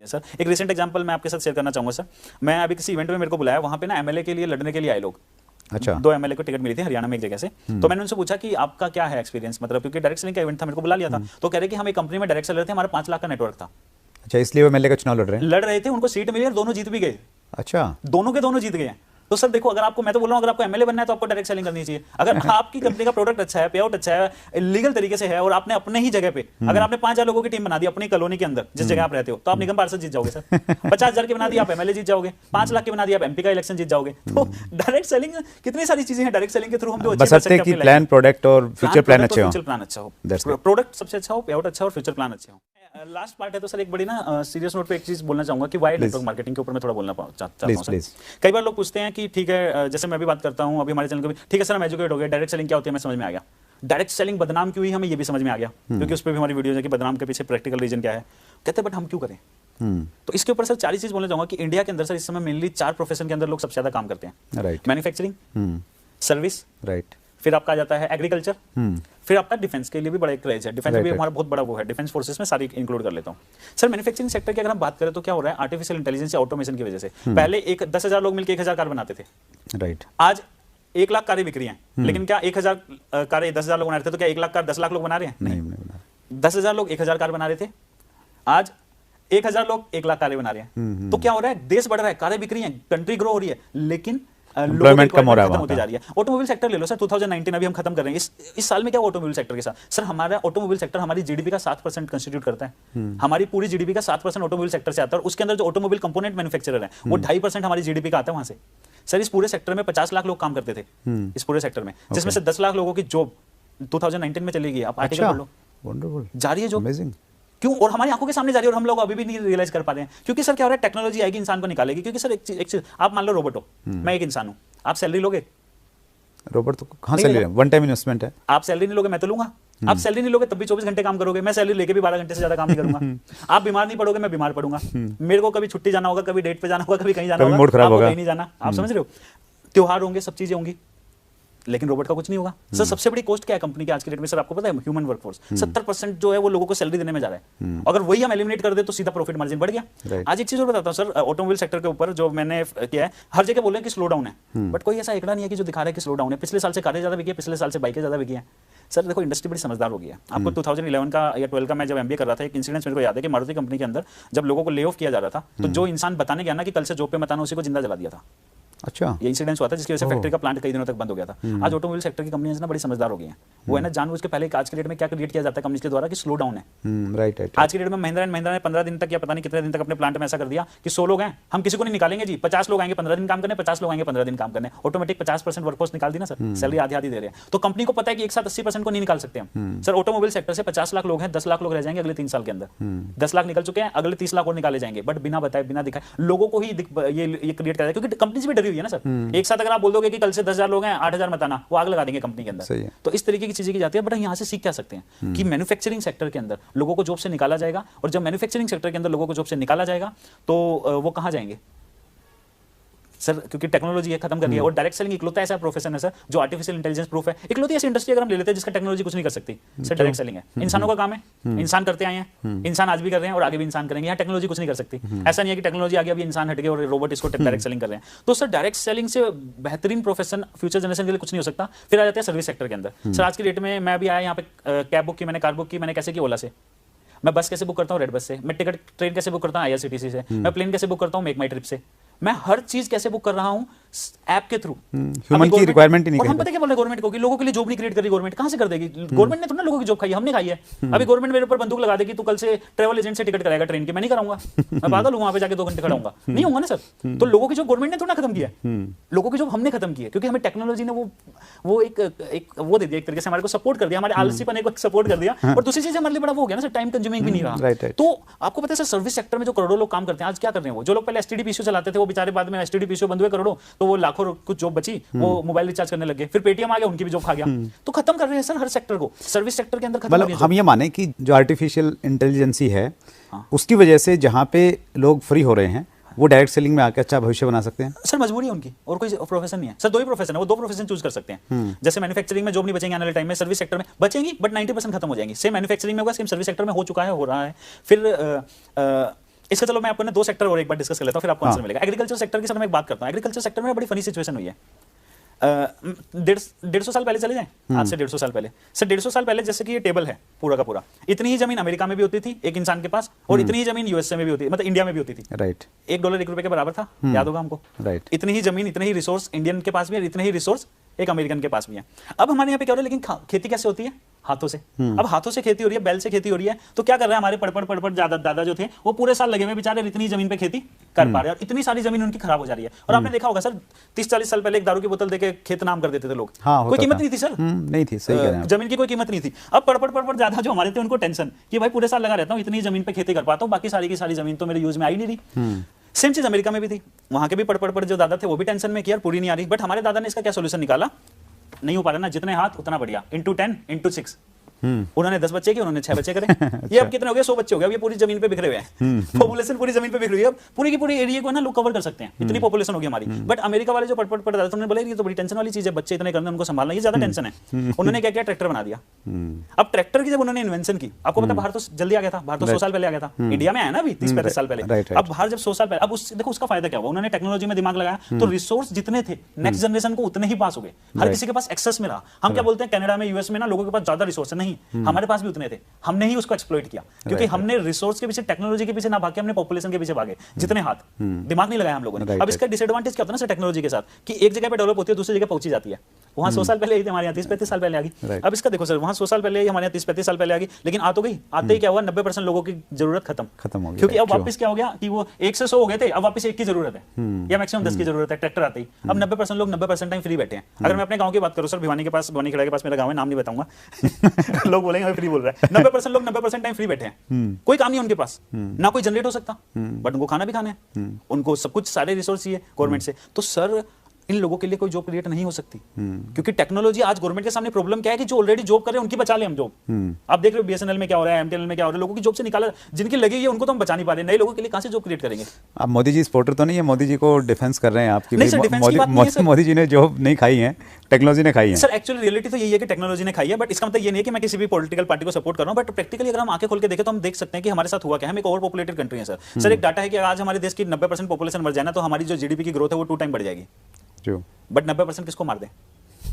Sir एक recent example मैं आपके साथ शेयर करना चाहूंगा सर। मैं अभी किसी इवेंट में मेरे को बुलाया, वहां पे ना एमएलए के लिए लड़ने के लिए आए लोग। अच्छा। 2 एमएलए को टिकट मिली थी हरियाणा में एक जगह से। तो मैंने उनसे पूछा कि आपका क्या है एक्सपीरियंस, मतलब क्योंकि डायरेक्ट सेलिंग का इवेंट था, मेरे को बुला लिया था। तो कह रहे कि हम एक कंपनी में डायरेक्ट सेलर थे, हमारा 5 लाख का नेटवर्क था। अच्छा, इसलिए वो एमएलए का चुनाव लड़ रहे थे, उनको सीट मिली और दोनों जीत भी गए। अच्छा, दोनों के दोनों जीत गए हैं। तो सर देखो, अगर आपको, मैं तो बोल रहा हूं, अगर आपको एमएलए बनना है तो आपको डायरेक्ट सेलिंग करनी चाहिए। अगर आपकी कंपनी का प्रोडक्ट अच्छा है, पे आउट अच्छा है, लीगल तरीके से है, और आपने अपने ही जगह पे, अगर आपने 5000 लोगों की टीम बना दी अपनी कॉलोनी के अंदर जिस जगह आप रहते हो, तो आप निगम पार्षद जीत जाओगे सर। 50,000 की बना दी आप एमएलए जीत जाओगे, 5 लाख की बना दी आप एमपी का इलेक्शन जीत जाओगे। तो डायरेक्ट सेलिंग, कितनी सारी चीजें हैं डायरेक्ट सेलिंग के थ्रू हम जो बशर्ते कि प्लान, प्रोडक्ट और फ्यूचर प्लान अच्छे हो। फ्यूचर प्लान अच्छा हो, प्रोडक्ट सबसे अच्छा हो, पे आउट अच्छा हो और फ्यूचर प्लान अच्छे हो। लास्ट पार्ट है तो सर एक बड़ी ना सीरियस नोट पे एक चीज बोलना चाहूंगा कि वाइड नेटवर्क मार्केटिंग के ऊपर मैं थोड़ा बोलना चाहता हूं सर। कई बार लोग पूछते हैं कि ठीक है, जैसे मैं भी बात करता हूं, अभी हमारे चैनल को भी, ठीक है सर हम एजुकेट हो गए, डायरेक्ट सेलिंग क्या होती है हमें समझ में आ गया। डायरेक्ट सेलिंग बदनाम क्यों हुई हमें ये भी समझ में आ गया, क्योंकि उस पर भी हमारी वीडियो है कि बदनाम के पीछे प्रैक्टिकल रीजन क्या है। कहते हैं बट हम क्यों करें। तो इसके ऊपर सर 4 चीज बोलना चाहूंगा कि इंडिया के अंदर सर इस समय मेनली 4 प्रोफेशन के अंदर लोग सबसे ज्यादा काम करते हैं। राइट। मैन्युफैक्चरिंग, सर्विस, राइट, फिर आपका आ जाता है एग्रीकल्चर, फिर आपका डिफेंस के लिए भी बड़ा एक क्रेज है। डिफेंस भी हमारा बहुत बड़ा वो है, डिफेंस फोर्सेस में सारी इंक्लूड कर लेता हूं सर। मैन्युफैक्चरिंग सेक्टर की अगर हम बात करें तो क्या हो रहा है, आर्टिफिशियल इंटेलिजेंस या ऑटोमेशन की वजह से पहले 10,000 लोग मिलकर 1,000 कार बनाते थे। राइट। आज 1 लाख कारें बिक रही हैं, लेकिन क्या 1,000 कारें 10,000 लोग बना रहे थे, तो क्या 1 लाख कार 10 लाख लोग बना रहे हैं? नहीं। 10,000 लोग 1,000 कार बना रहे थे, आज 1,000 लोग 1 लाख कारें बना रहे हैं। तो क्या हो रहा है, देश बढ़ रहा है, कारें बिक रही हैं, कंट्री ग्रो हो रही है, लेकिन एम्प्लॉयमेंट कम हो रहा है, होती जा रही है। ऑटोमोबाइल सेक्टर ले लो सर, 2019 अभी हम खत्म कर रहे हैं, इस साल में क्या ऑटोमोबाइल सेक्टर के साथ सर, हमारा ऑटोमोबाइल सेक्टर हमारी जीडीपी का 7% कंस्टिट्यूट करता है। हमारी पूरी जीडीपी का 7% ऑटोमोबाइल सेक्टर से आता है, और उसके अंदर जो ऑटोमोबाइल कंपोनेंट मैन्युफैक्चरर है वो 2.5% हमारी जीडीपी का आता है वहां से। सर इस पूरे सेक्टर में 50 लाख लोग काम करते थे इस पूरे सेक्टर में, जिसमें से 10 लाख लोगों की जॉब 2019 में चली गई। आप आर्टिकल पढ़ लो, वंडरफुल, जा रही है जॉब। क्यों? और हमारी आंखों के सामने जा रही है और हम लोग अभी भी नहीं रियलाइज कर पा रहे हैं। क्योंकि सर क्या हो रहा है, टेक्नोलॉजी आएगी, इंसान को निकालेगी। क्योंकि सर एक चीज आप मान लो रोबोट हो, मैं एक इंसान हूं, आप सैलरी लोगे? रोबोट तो कहां से ले रहे हैं, वन टाइम इन्वेस्टमेंट है। आप सैलरी नहीं लोगे, मैं तो लूंगा। आप सैलरी नहीं लोगे तब भी 24 घंटे काम करोगे, मैं सैलरी लेके भी 12 घंटे से ज्यादा काम नहीं करूंगा। आप बीमार नहीं पड़ोगे, मैं बीमार पड़ूंगा। मेरे को कभी छुट्टी जाना होगा, कभी डेट पे जाना होगा, कभी कहीं जाना होगा, मूड खराब होगा, कहीं नहीं जाना। आप समझ रहे हो, त्योहार होंगे, सब चीजें होंगी, लेकिन रोबोट का कुछ नहीं होगा। सर सबसे बड़ी कॉस्ट क्या है कंपनी की आज के डेट में सर, आपको पता है? ह्यूमन वर्कफोर्स 70% जो है वो लोगों को सैलरी देने में जा रहा है। अगर वही हम एलिमिनेट कर दे तो सीधा प्रॉफिट मार्जिन बढ़ गया। आज एक चीज और बताता हूं सर, ऑटोमोबाइल सेक्टर के ऊपर जो मैंने किया है, हर जगह बोल रहे हैं कि स्लो डाउन है, बट कोई ऐसा एकड़ा नहीं है कि जो दिखा रहा है कि स्लो डाउन है। पिछले साल से कारें ज्यादा बिकी है, पिछले साल से बाइकें ज्यादा बिकी है। सर देखो इंडस्ट्री बड़ी समझदार हो गई है। आपको 2011 का या 12 का मैं जब एमबीए कर रहा था, एक इंसिडेंस मेरे को याद है कि मारुति कंपनी के अंदर जब लोगों को ले ऑफ किया जा रहा था, तो जो इंसान बताने गया ना कि कल से जॉब पे मत आना, उसी को जिंदा जला दिया था। अच्छा, ये इंसिडेंस हुआ था जिसकी वजह से फैक्ट्री का प्लांट कई दिनों तक बंद हो गया था। आज ऑटोमोबाइल सेक्टर की कंपनियां ना बड़ी समझदार हो गई हैं। वो है ना जानबूझ के पहले आज के डेट में क्या क्रिएट किया जाता है कंपनी के द्वारा कि स्लो डाउन है। राइट। आज के डेट में महिंद्रा एंड महिंद्रा ने 15 दिन तक या पता नहीं कितने दिन तक अपने प्लांट में ऐसा कर दिया कि 100 लोग हैं, हम किसी को नहीं निकालेंगे जी, 50 लोग आएंगे 15 दिन काम करने, 50 लोग आएंगे 15 दिन काम करने। ऑटोमेटिक 50% वर्कफोर्स निकाल दी ना सर, सैलरी आधी आधी दे रहे हैं। तो कंपनी को पता है कि एक साथ 80% को नहीं निकाल सकते हम। सर ऑटोमोबाइल सेक्टर से 50 लाख लोग हैं, 10 लाख लोग रह जाएंगे अगले 3 साल के अंदर। 10 लाख निकल चुके हैं, अगले 30 लाख और निकाले जाएंगे, बट बिना बताए बिना दिखाए लोगों को ही ये क्रिएट कर, क्योंकि कंपनी भी डरी हुई है ना सर। एक साथ अगर आप बोल दोगे कि कल से 10,000 लोग हैं, 8,000 मत आना, वो आग लगा देंगे कंपनी के अंदर। तो इस तरीके की चीजें की जाती है। बट यहाँ से सीख क्या सकते हैं कि मैन्युफैक्चरिंग सेक्टर के अंदर लोगों को जॉब से निकाला जाएगा, और जब मैन्युफैक्चरिंग सेक्टर के अंदर लोगों को जॉब से निकाला जाएगा तो वो कहां जाएंगे सर? क्योंकि टेक्नोलॉजी है, खत्म कर दिया। और डायरेक्ट सेलिंग इकलौता ऐसा प्रोफेशन है सर जो आर्टिफिशियल इंटेलिजेंस प्रूफ है। इकलौती ऐसी इंडस्ट्री अगर हम ले लेते हैं जिसका टेक्नोलॉजी कुछ नहीं कर सकती सर, डायरेक्ट सेलिंग है। इंसानों का काम है, इंसान करते आए हैं, इंसान आज भी कर रहे हैं और आगे भी इंसान करेंगे। यहाँ टेक्नोलॉजी कुछ नहीं कर सकती। ऐसा नहीं है कि टेक्नोलॉजी आगे अभी इंसान हट गए और रोबोट इसको डायरेक्ट सेलिंग कर रहे हैं। तो सर डायरेक्ट सेलिंग से बेहतरीन प्रोफेशन फ्यूचर जनरेशन के लिए कुछ नहीं हो सकता। फिर आ जाते हैं सर्विस सेक्टर के अंदर। सर आज की डेट में मैं भी आया यहाँ पे, कैब बुक की मैंने, कार बुक की मैंने, कैसे की? ओला से। मैं बस कैसे बुक करता हूँ? रेड बस से। मैं टिकट ट्रेन कैसे बुक करता हूँ? आईआरसीटीसी से। मैं प्लेन कैसे बुक करता हूँ? मेक माई ट्रिप से। मैं हर चीज कैसे बुक कर रहा हूं? ऐप के थ्रू। ह्यूमन की रिक्वायरमेंट ही नहीं। और हम पता क्या बोल रहे हैं गवर्नमेंट को कि लोगों के लिए जॉब नहीं क्रिएट कर रही। गवर्नमेंट कहां से कर देगी? गवर्नमेंट ने तो ना लोगों की जॉब खाई है, हमने खाई है। अभी गवर्नमेंट मेरे ऊपर बंदूक लगा देगी, तू कल से ट्रैवल एजेंट से टिकट कराएगा ट्रेन की, मैं नहीं कराऊंगा। मैं पागल हूं, वहां पे जाके 2 घंटे खड़ा हूंगा? नहीं होगा ना सर। तो लोगों की जॉब गवर्नमेंट ने थोड़ा खत्म किया है, लोगों की जॉब हमने खत्म की है, क्योंकि हमें टेक्नोलॉजी ने वो एक वो दे दिया, एक तरीके से हमारे को सपोर्ट कर दिया, हमारे आलसीपने को सपोर्ट कर दिया। और दूसरी चीज हमारे लिए बड़ा वो हो गया ना सर, टाइम कंज्यूमिंग भी नहीं रहा। तो आपको पता है सर, सर्विस सेक्टर में जो करोड़ों लोग काम करते हैं, आज क्या कर रहे हैं? वो जो लोग पहले एसटीडी पीसीओ चलाते थे, वो बेचारे बाद में एसटीडी पीसीओ बंद हुए करोड़ों, तो वो लाखों कुछ जॉब बची, वो मोबाइल रिचार्ज करने लगे। फिर पेटीएम आ गया, उनकी भी जॉब खा गया। तो खत्म कर रहे हैं सर हर सेक्टर को, सर्विस सेक्टर के अंदर खत्म। मतलब हम ये माने कि जो आर्टिफिशियल इंटेलिजेंसी है, उसकी वजह से जहां पे लोग फ्री हो रहे हैं, वो डायरेक्ट सेलिंग में आके अच्छा भविष्य बना सकते हैं। सर मजबूरी है उनकी, और कोई प्रोफेशन नहीं है सर। 2 ही प्रोफेशन है, वो 2 प्रोफेशन चूज कर सकते हैं। जैसे मैन्युफैक्चरिंग में जॉब नहीं बचेंगे आने वाले टाइम में, सर्विस सेक्टर में बचेंगी बट 90% खत्म हो जाएंगी। सेम मैन्युफैक्चरिंग में होगा, सेम सर्विस सेक्टर में हो चुका है, हो रहा है। फिर इसका चलो मैं आपको ना 2 सेक्टर और एक बार डिस्कस कर लेता हूं, फिर आपको आंसर मिलेगा। एग्रीकल्चर सेक्टर की सर मैं एक बात करता हूं। एग्रीकल्चर सेक्टर में बड़ी फनी सिचुएशन हुई है। 150 साल पहले चले जाएं, आज से 150 साल पहले सर, 150 साल पहले जैसे कि ये टेबल है पूरा का पूरा, इतनी ही जमीन अमेरिका में भी होती थी एक इंसान के पास, और इतनी ही जमीन यूएसए में भी होती, मतलब इंडिया में भी होती थी। राइट। $1 1 रुपए के बराबर था, याद होगा हमको। राइट। इतनी ही जमीन, इतने ही रिसोर्स इंडियन के पास भी है, इतने ही रिसोर्स एक अमेरिकन के पास भी है। अब हमारे यहाँ पे क्या हो रहा है, लेकिन खेती कैसे होती है, हाथों से। अब हाथों से खेती हो रही है, बैल से खेती हो रही है, तो क्या कर रहे हैं हमारे पड़पड़ दादा जो थे वो पूरे साल लगे हुए बेचारे, इतनी जमीन पे खेती कर पा रहे हैं, और इतनी सारी जमीन उनकी खराब हो जा रही है। और आपने देखा होगा सर 30-40 साल पहले एक दारू की बोतल देके खेत नाम कर देते थे लोग। हाँ, कोई कीमत नहीं थी सर, नहीं थी, सही कह रहे हैं। जमीन की कोई कीमत नहीं थी। अब पड़पड़ ज्यादा जो हमारे थे उनको टेंशन कि भाई पूरे साल लगा रहता हूँ, इतनी जमीन पे खेती कर पाता हूँ, बाकी सारी की सारी जमीन तो मेरे यूज में आई नहीं रही। सेम चीज अमेरिका में भी थी, वहां के भी पड़ जो दादा थे वो भी टेंशन में कि यार पूरी नहीं आ रही। बट हमारे दादा ने इसका क्या सोल्यूशन निकाला, नहीं हो पा रहा ना, जितने हाथ उतना बढ़िया, into 10 into 6। उन्होंने 10 बच्चे किए, उन्होंने 6 बच्चे करे। ये अब कितने हो गए, 100 बच्चे हो गए। अब ये पूरी जमीन पे बिखरे हुए हैं, पॉपुलेशन पूरी जमीन पे बिखरी हुई है। अब पूरी की पूरी एरिया को ना लोग कवर कर सकते हैं, इतनी पॉपुलेशन होगी हमारी। बट अमेरिका वाले जो पड़ उन्होंने बोला ये तो बड़ी टेंशन वाली चीज है, बच्चे इतने करने, उनको संभालना, ये ज्यादा टेंशन है। उन्होंने क्या किया, ट्रैक्टर बना दिया। अब ट्रैक्टर की जब उन्होंने इन्वेंशन की, आपको पता बाहर तो जल्दी आ गया था, बाहर तो 100 साल पहले आ गया था, इंडिया में आया ना अभी 30-35 साल पहले। अब बाहर जब 100 साल पहले, अब देखो उसका फायदा क्या हुआ, उन्होंने टेक्नोलॉजी में दिमाग लगाया, तो रिसोर्स जितने थे नेक्स्ट जनरेशन को उतने ही पास हो गए, हर किसी के पास एक्सेस में रहा। हम क्या बोलते हैं कनाडा में, यूएस में ना लोगों के पास ज्यादा रिसोर्स है, नहीं, हमारे पास भी उतने थे, हमने ही उसको एक्सप्लॉइट किया, क्योंकि हमने रिसोर्स के पीछे, टेक्नोलॉजी के पीछे ना भागे, हमने पॉपुलेशन के पीछे भागे, जितने हाथ, दिमाग नहीं लगाया हम लोगों ने। अब इसका डिसएडवांटेज क्या होता है ना टेक्नोलॉजी के साथ, कि एक जगह पे डेवलप होती है, दूसरी जगह पहुंची जाती है। वहां 100 साल पहले आई थी, हमारे यहाँ 30-35 साल पहले आ गई। अब इसका देखो सर, वहां 100 साल पहले आई, हमारे यहाँ 30-35 साल पहले आ गई, लेकिन आ तो गई, आते ही क्या हुआ, 90% लोगों की जरूरत खत्म हो गई, क्योंकि अब वापस क्या हो गया कि वो 1 से 100 हो गए थे, अब वापस 1 की जरूरत है, या मैक्सिमम 10 की जरूरत है, ट्रैक्टर आते ही। अब 90% लोग 90% टाइम फ्री बैठे हैं। अगर मैं अपने गांव की बात करूं सर, भिवानी के पास, भिवानी खेड़ा के पास मेरा गांव है, नाम नहीं बताऊंगा लोग बोलेंगे फ्री बोल रहा है। 90% लोग 90% टाइम फ्री बैठे हैं, कोई काम नहीं उनके पास, ना कोई जनरेट हो सकता, बट उनको खाना भी खाना है, उनको सब कुछ, सारे रिसोर्स चाहिए गवर्नमेंट से। तो सर इन लोगों के लिए कोई जॉब क्रिएट नहीं हो सकती, क्योंकि टेक्नोलॉजी आज गवर्नमेंट के सामने प्रॉब्लम क्या है कि जो ऑलरेडी जॉब कर रहे हैं उनकी बचा ले हम जॉब। आप देख रहे हो बीएसएनएल में क्या हो रहा है, एमटीएनएल में क्या हो रहा है, लोगों की जॉब से निकाला, जिनकी लगी है उनको तो हम बचा नहीं पा रहे, नए लोगों के लिए कहां से जॉब क्रिएट करेंगे। आप मोदी जी सपोर्टर तो नहीं है, मोदी जी को डिफेंस कर रहे हैं आपकी? नहीं सर, डिफेंस की बात नहीं है सर। मोदी जी ने जॉब नहीं खाई है, टेक्नोलॉजी ने खाई है सर। एक्चुअली रियलिटी तो यही है कि टेक्नोलॉजी ने खाई है, बट इसका मतलब ये नहीं है कि मैं किसी भी पॉलिटिकल पार्टी को सपोर्ट कर रहा हूं। बट प्रैक्टिकली अगर हम आंखें खोल के देखें तो हम देख सकते हैं कि हमारे साथ हुआ क्या है। हम एक ओवर पॉपुलेटेड कंट्री है सर। सर एक डाटा है कि आज हमारे देश की 90% पॉपुलेशन मर जाए ना, तो हमारी जो जीडीपी की ग्रोथ है वो 2 टाइम बढ़ जाएगी। बट 90% किसको मार दें,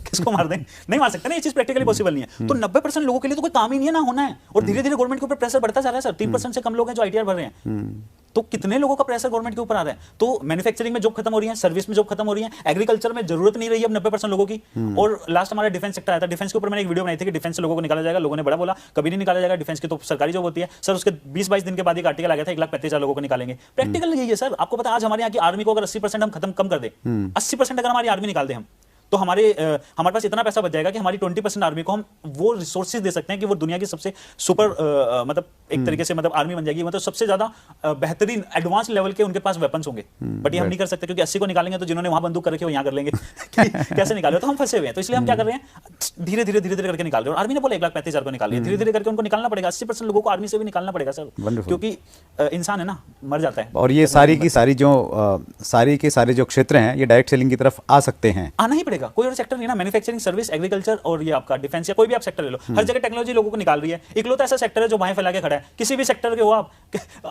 किसको मार दें, नहीं मार सकते ना, ये चीज प्रैक्टिकली पॉसिबल नहीं है। तो 90% लोगों के लिए तो कोई काम ही नहीं है, ना होना है, और धीरे धीरे गवर्नमेंट के ऊपर प्रेशर बढ़ता जा रहा है सर। 3% से कम लोग हैं जो आईटीआर भर रहे हैं, तो कितने लोगों का प्रेशर गवर्नमेंट के ऊपर आ रहा है। तो मैन्युफैक्चरिंग में जॉब खत्म हो रही है, सर्विस में जॉब खत्म हो रही है, एग्रीकल्चर में जरूरत नहीं रही है अब 90% लोगों की। और लास्ट हमारा डिफेंस सेक्टर आया था, डिफेंस के ऊपर मैंने एक वीडियो बनाई थी कि डिफेंस से लोगों को निकाला जाएगा। लोगों ने बड़ा बोला कभी नहीं निकाला जाएगा, डिफेंस की तो सरकारी जॉब होती है सर। उसके 20-22 दिन के बाद एक आर्टिकल आ गया था 1,35,000 लोगों को निकालेंगे। प्रैक्टिकल यही है सर। आपको पता है आज हमारे यहाँ की आर्मी को अगर 80% हम खत्म कम कर दे, 80% अगर हमारी आर्मी निकाल दे हम, तो हमारे पास इतना पैसा बच जाएगा कि हमारी 20% आर्मी को हम वो रिसोर्सेज दे सकते हैं कि वो दुनिया की सबसे सुपर मतलब एक तरीके से मतलब आर्मी बन जाएगी, मतलब सबसे ज्यादा बेहतरीन एडवांस लेवल के उनके पास वेपन्स होंगे। बट ये हम नहीं कर सकते, क्योंकि 80 को निकालेंगे तो जिन्होंने वहां बंदूक कर रखी है वो यहाँ कर लेंगे कैसे निकाले, तो हम फंसे हुए हैं। तो इसलिए हम क्या कर रहे हैं, धीरे धीरे करके निकाल रहे हैं। आर्मी ने बोला 1,35,000 को निकालिए, धीरे धीरे करके उनको निकालना पड़ेगा। 80% लोगों को आर्मी से भी निकालना पड़ेगा सर, क्योंकि इंसान है ना, मर जाता है। और ये सारी की सारी जो क्षेत्र हैं ये डायरेक्ट सेलिंग की तरफ आ सकते हैं, आना ही पड़ेगा। कोई और सेक्टर नहीं ना, मैन्युफैक्चरिंग, सर्विस, एग्रीकल्चर और ये आपका डिफेंस या कोई भी आप सेक्टर ले लो, हर जगह टेक्नोलॉजी लोगों को निकाल रही है। इकलौता ऐसा सेक्टर है जो बाहें फैला के खड़ा है। किसी भी सेक्टर के हो आप,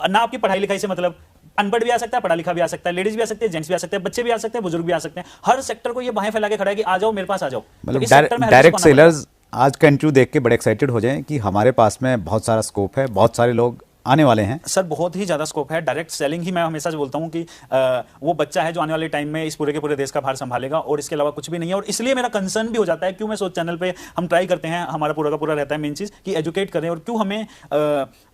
ना आपकी पढ़ाई लिखाई से मतलब, अनपढ़ भी आ सकता है, पढ़ा लिखा भी आ सकता है, लेडीज भी आ सकते हैं, जेंट्स भी आ सकते हैं, बच्चे भी आ सकते हैं, बुजुर्ग भी आ सकते हैं। हर सेक्टर को ये बाहें फैला के खड़ा है कि आ जाओ मेरे पास आ जाओ। मतलब डायरेक्ट सेलर्स आज का इंटरव्यू देख के बड़े एक्साइटेड हो जाएं कि हमारे पास में बहुत सारा स्कोप है, बहुत सारे लोग आने वाले हैं। सर बहुत ही ज़्यादा स्कोप है। डायरेक्ट सेलिंग ही मैं हमेशा बोलता हूं कि वो बच्चा है जो आने वाले टाइम में इस पूरे के पूरे देश का भार संभालेगा, और इसके अलावा कुछ भी नहीं है। और इसलिए मेरा कंसर्न भी हो जाता है, क्यों मैं सोच चैनल पे हम ट्राई करते हैं, हमारा पूरा का पूरा रहता है मेन चीज़ कि एजुकेट करें, और क्यों हमें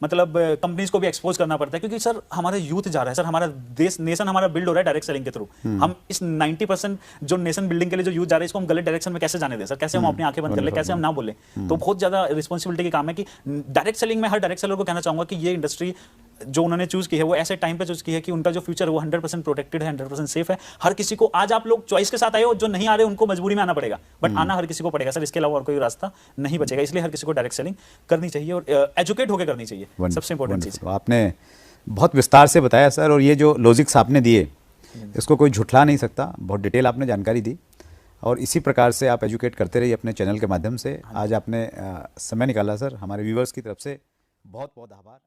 मतलब कंपनीज को भी एक्सपोज करना पड़ता है, क्योंकि सर हमारा यूथ जा रहा है सर, हमारा देश, नेशन हमारा बिल्ड हो रहा है डायरेक्ट सेलिंग के थ्रू। हम इस 90% जो नेशन बिल्डिंग के लिए जो यूथ जा रहा है, इसको हम गलत डायरेक्शन में कैसे जाने दें सर, कैसे हम अपनी आंखें बंद कर ले, कैसे हम ना बोले। तो बहुत ज़्यादा रिस्पॉन्सिबिलिटी की काम है कि डायरेक्ट सेलिंग में हर डायरेक्ट सेलर को कहना चाहूंगा कि ये इंडस्ट्री जो उन्होंने चूज की है वो ऐसे टाइम पे चूज की है कि उनका जो फ्यूचर वो 100% प्रोटेक्टेड है, 100% सेफ है। हर किसी को, आज आप लोग चॉइस के साथ आए हो, जो नहीं आ रहे उनको मजबूरी में आना पड़ेगा, बट आना हर किसी को पड़ेगा सर, इसके अलावा और कोई रास्ता नहीं बचेगा। इसलिए हर किसी को डायरेक्ट सेलिंग करनी चाहिए और एजुकेट होकर करनी चाहिए, सबसे इंपॉर्टेंट चीज। आपने बहुत विस्तार से बताया सर, और ये जो लॉजिक्स आपने दिए इसको कोई झुठला नहीं सकता, बहुत डिटेल आपने जानकारी दी, और इसी प्रकार से आप एजुकेट करते रहिए अपने चैनल के माध्यम से। आज आपने समय निकाला सर, हमारे व्यूवर्स की तरफ से बहुत बहुत आभार।